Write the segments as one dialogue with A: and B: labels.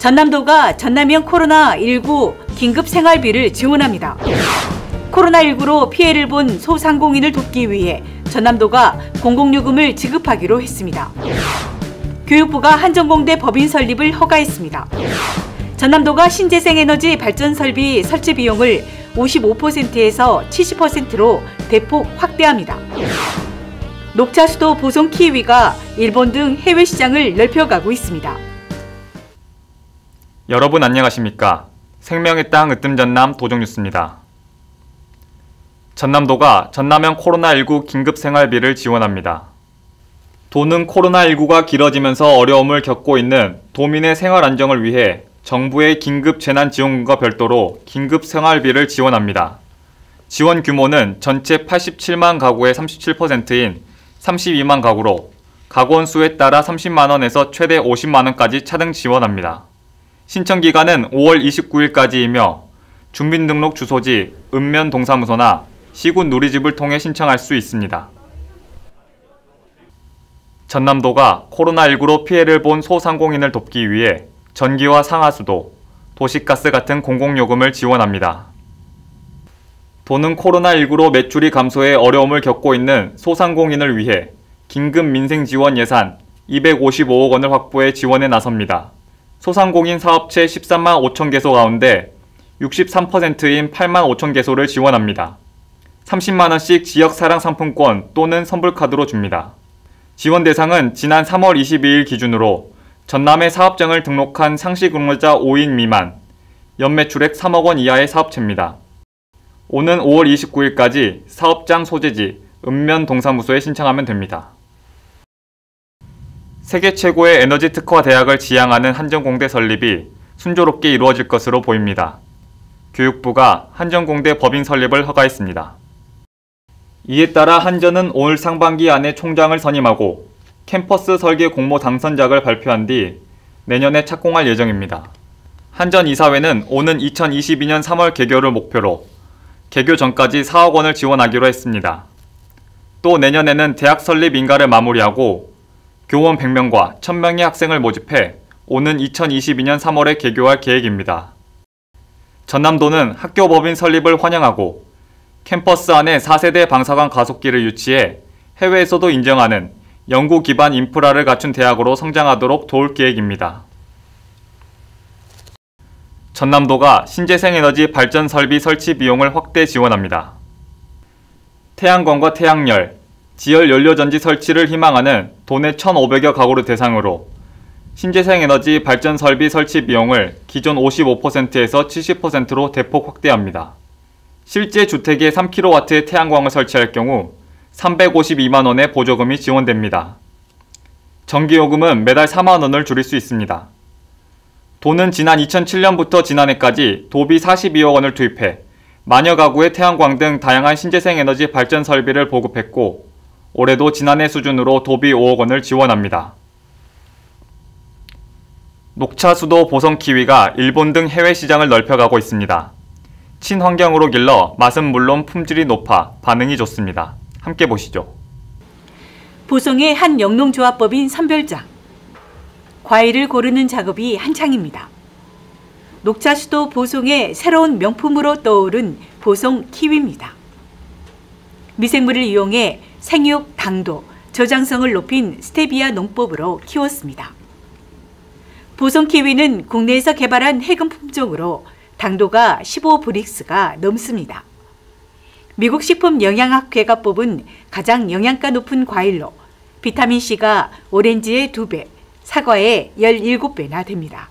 A: 전남도가 전남형 코로나19 긴급 생활비를 지원합니다. 코로나19로 피해를 본 소상공인을 돕기 위해 전남도가 공공요금을 지급하기로 했습니다. 교육부가 한전공대 법인 설립을 허가했습니다. 전남도가 신재생에너지 발전설비 설치 비용을 55%에서 70%로 대폭 확대합니다. 녹차 수도 보송 키위가 일본 등 해외 시장을 넓혀가고 있습니다.
B: 여러분 안녕하십니까? 생명의 땅 으뜸전남 도정뉴스입니다. 전남도가 전남형 코로나19 긴급생활비를 지원합니다. 도는 코로나19가 길어지면서 어려움을 겪고 있는 도민의 생활 안정을 위해 정부의 긴급 재난지원금과 별도로 긴급생활비를 지원합니다. 지원 규모는 전체 87만 가구의 37%인 32만 가구로 가구원 수에 따라 30만 원에서 최대 50만 원까지 차등 지원합니다. 신청 기간은 5월 29일까지이며 주민등록 주소지 읍면동사무소나 시군 누리집을 통해 신청할 수 있습니다. 전남도가 코로나19로 피해를 본 소상공인을 돕기 위해 전기와 상하수도, 도시가스 같은 공공요금을 지원합니다. 도는 코로나19로 매출이 감소해 어려움을 겪고 있는 소상공인을 위해 긴급 민생지원 예산 255억 원을 확보해 지원에 나섭니다. 소상공인 사업체 13만 5천 개소 가운데 63%인 8만 5천 개소를 지원합니다. 30만 원씩 지역사랑 상품권 또는 선불카드로 줍니다. 지원 대상은 지난 3월 22일 기준으로 전남에 사업장을 등록한 상시근로자 5인 미만, 연매출액 3억 원 이하의 사업체입니다. 오는 5월 29일까지 사업장 소재지 읍면동사무소에 신청하면 됩니다. 세계 최고의 에너지 특화 대학을 지향하는 한전공대 설립이 순조롭게 이루어질 것으로 보입니다. 교육부가 한전공대 법인 설립을 허가했습니다. 이에 따라 한전은 오늘 상반기 안에 총장을 선임하고 캠퍼스 설계 공모 당선작을 발표한 뒤 내년에 착공할 예정입니다. 한전 이사회는 오는 2022년 3월 개교를 목표로 개교 전까지 4억 원을 지원하기로 했습니다. 또 내년에는 대학 설립 인가를 마무리하고 교원 100명과 1000명의 학생을 모집해 오는 2022년 3월에 개교할 계획입니다. 전남도는 학교 법인 설립을 환영하고 캠퍼스 안에 4세대 방사관 가속기를 유치해 해외에서도 인정하는 연구 기반 인프라를 갖춘 대학으로 성장하도록 도울 계획입니다. 전남도가 신재생에너지 발전 설비 설치 비용을 확대 지원합니다. 태양광과 태양열, 지열 연료전지 설치를 희망하는 도내 1,500여 가구를 대상으로 신재생에너지 발전 설비 설치 비용을 기존 55%에서 70%로 대폭 확대합니다. 실제 주택에 3kW의 태양광을 설치할 경우 352만 원의 보조금이 지원됩니다. 전기요금은 매달 4만 원을 줄일 수 있습니다. 도는 지난 2007년부터 지난해까지 도비 42억 원을 투입해 만여 가구의 태양광 등 다양한 신재생에너지 발전 설비를 보급했고 올해도 지난해 수준으로 도비 5억 원을 지원합니다. 녹차 수도 보송 키위가 일본 등 해외 시장을 넓혀가고 있습니다. 친환경으로 길러 맛은 물론 품질이 높아 반응이 좋습니다. 함께 보시죠.
A: 보송의 한 영농조합법인 선별장. 과일을 고르는 작업이 한창입니다. 녹차 수도 보송의 새로운 명품으로 떠오른 보송 키위입니다. 미생물을 이용해 생육, 당도, 저장성을 높인 스테비아 농법으로 키웠습니다. 보송 키위는 국내에서 개발한 해금 품종으로 당도가 15브릭스가 넘습니다. 미국 식품영양학회가 뽑은 가장 영양가 높은 과일로 비타민C가 오렌지의 2배, 사과의 17배나 됩니다.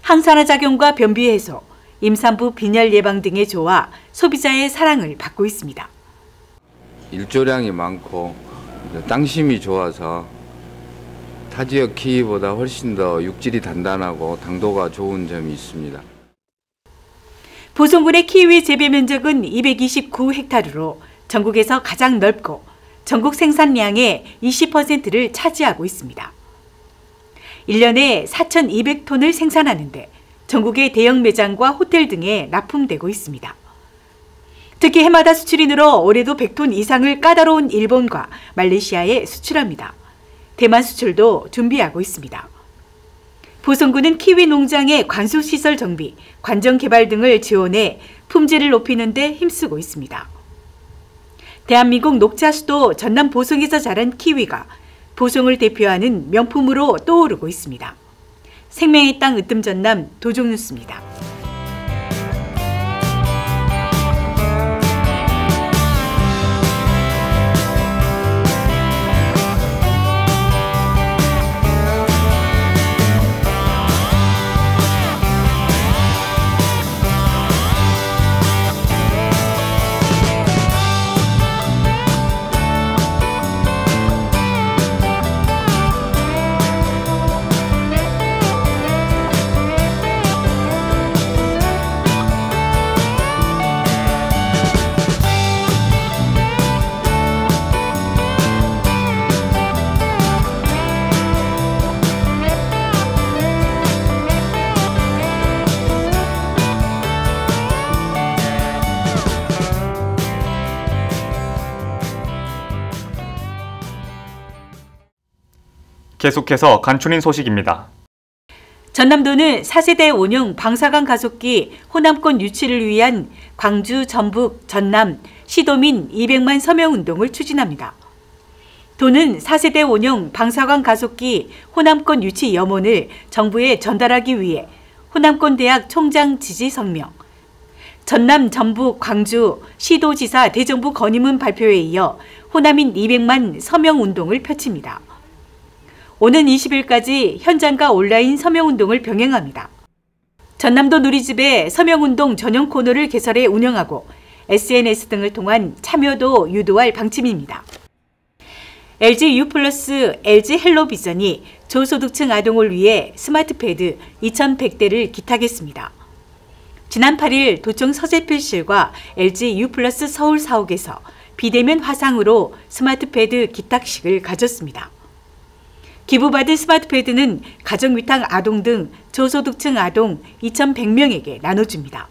A: 항산화작용과 변비 해소, 임산부 빈혈 예방 등에 좋아 소비자의 사랑을 받고 있습니다.
C: 일조량이 많고 땅심이 좋아서 타 지역 키위보다 훨씬 더 육질이 단단하고 당도가 좋은 점이 있습니다.
A: 보송군의 키위 재배 면적은 229헥타르로 전국에서 가장 넓고 전국 생산량의 20%를 차지하고 있습니다. 1년에 4,200톤을 생산하는데 전국의 대형 매장과 호텔 등에 납품되고 있습니다. 특히 해마다 수출이 늘어 올해도 100톤 이상을 까다로운 일본과 말레이시아에 수출합니다. 대만 수출도 준비하고 있습니다. 보성군은 키위 농장의 관수시설 정비, 관정 개발 등을 지원해 품질을 높이는 데 힘쓰고 있습니다. 대한민국 녹차 수도 전남 보성에서 자란 키위가 보성을 대표하는 명품으로 떠오르고 있습니다. 생명의 땅 으뜸 전남 도종뉴스입니다.
B: 계속해서 간추린 소식입니다.
A: 전남도는 4세대 원형 방사강 가속기 호남권 유치를 위한 광주, 전북, 전남, 시도민 200만 서명운동을 추진합니다. 도는 4세대 원형 방사강 가속기 호남권 유치 염원을 정부에 전달하기 위해 호남권 대학 총장 지지 성명, 전남, 전북, 광주, 시도지사 대정부 건의문 발표에 이어 호남인 200만 서명운동을 펼칩니다. 오는 20일까지 현장과 온라인 서명운동을 병행합니다. 전남도 누리집에 서명운동 전용 코너를 개설해 운영하고 SNS 등을 통한 참여도 유도할 방침입니다. LG U+, LG 헬로비전이 저소득층 아동을 위해 스마트패드 2,100대를 기탁했습니다. 지난 8일 도청 서재필실과 LG U+ 서울 사옥에서 비대면 화상으로 스마트패드 기탁식을 가졌습니다. 기부받은 스마트패드는 가정위탁 아동 등 저소득층 아동 2,100명에게 나눠줍니다.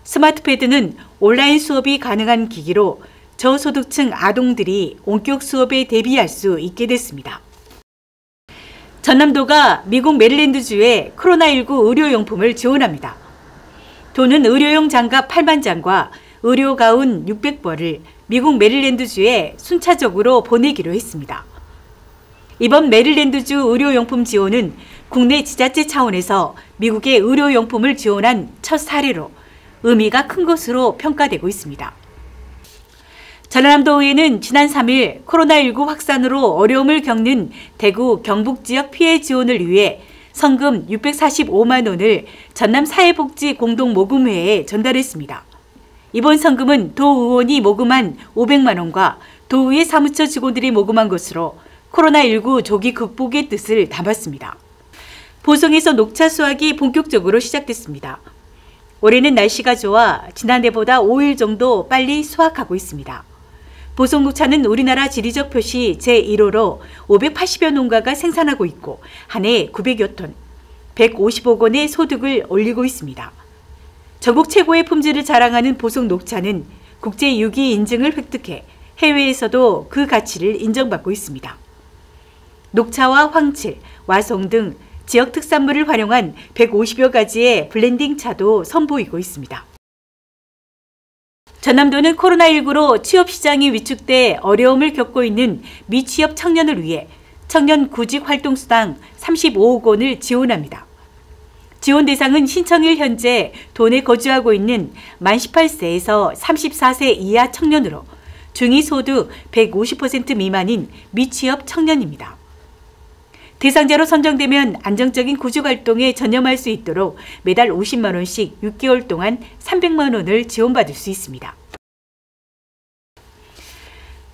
A: 스마트패드는 온라인 수업이 가능한 기기로 저소득층 아동들이 원격 수업에 대비할 수 있게 됐습니다. 전남도가 미국 메릴랜드주에 코로나19 의료용품을 지원합니다. 도는 의료용 장갑 8만 장과 의료가운 600벌을 미국 메릴랜드주에 순차적으로 보내기로 했습니다. 이번 메릴랜드주 의료용품 지원은 국내 지자체 차원에서 미국의 의료용품을 지원한 첫 사례로 의미가 큰 것으로 평가되고 있습니다. 전남도의회는 지난 3일 코로나19 확산으로 어려움을 겪는 대구, 경북 지역 피해 지원을 위해 성금 645만 원을 전남사회복지공동모금회에 전달했습니다. 이번 성금은 도 의원이 모금한 500만 원과 도의회 사무처 직원들이 모금한 것으로 코로나19 조기 극복의 뜻을 담았습니다. 보성에서 녹차 수확이 본격적으로 시작됐습니다. 올해는 날씨가 좋아 지난해보다 5일 정도 빨리 수확하고 있습니다. 보성 녹차는 우리나라 지리적 표시 제1호로 580여 농가가 생산하고 있고 한 해 900여 톤, 150억 원의 소득을 올리고 있습니다. 전국 최고의 품질을 자랑하는 보성 녹차는 국제 유기 인증을 획득해 해외에서도 그 가치를 인정받고 있습니다. 녹차와 황칠, 와송 등 지역 특산물을 활용한 150여 가지의 블렌딩 차도 선보이고 있습니다. 전남도는 코로나19로 취업시장이 위축돼 어려움을 겪고 있는 미취업 청년을 위해 청년 구직 활동수당 35억 원을 지원합니다. 지원 대상은 신청일 현재 도내 거주하고 있는 만 18세에서 34세 이하 청년으로 중위소득 150% 미만인 미취업 청년입니다. 대상자로 선정되면 안정적인 구직활동에 전념할 수 있도록 매달 50만 원씩 6개월 동안 300만 원을 지원받을 수 있습니다.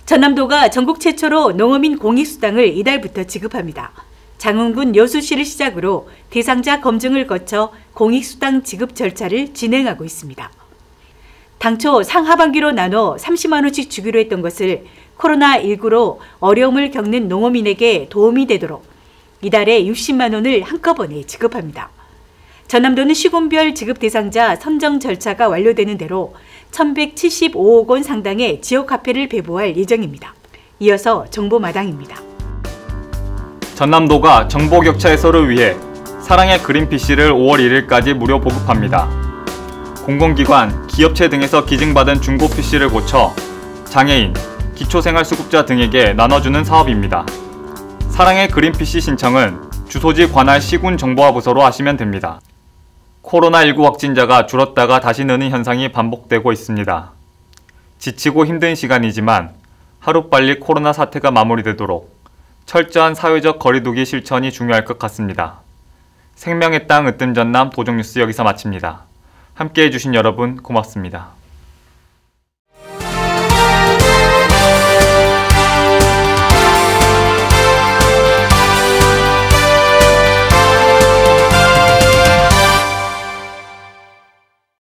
A: 전남도가 전국 최초로 농어민 공익수당을 이달부터 지급합니다. 장흥군 여수시를 시작으로 대상자 검증을 거쳐 공익수당 지급 절차를 진행하고 있습니다. 당초 상하반기로 나눠 30만 원씩 주기로 했던 것을 코로나19로 어려움을 겪는 농어민에게 도움이 되도록 이달에 60만 원을 한꺼번에 지급합니다. 전남도는 시군별 지급 대상자 선정 절차가 완료되는 대로 1,175억 원 상당의 지역 화폐를 배부할 예정입니다. 이어서 정보마당입니다.
B: 전남도가 정보 격차 해소를 위해 사랑의 그린 PC를 5월 1일까지 무료 보급합니다. 공공기관, 기업체 등에서 기증받은 중고 PC를 고쳐 장애인, 기초생활수급자 등에게 나눠주는 사업입니다. 사랑의 그린 PC 신청은 주소지 관할 시군정보화부서로 하시면 됩니다. 코로나19 확진자가 줄었다가 다시 느는 현상이 반복되고 있습니다. 지치고 힘든 시간이지만 하루빨리 코로나 사태가 마무리되도록 철저한 사회적 거리두기 실천이 중요할 것 같습니다. 생명의 땅 으뜸전남 도정뉴스 여기서 마칩니다. 함께해 주신 여러분 고맙습니다.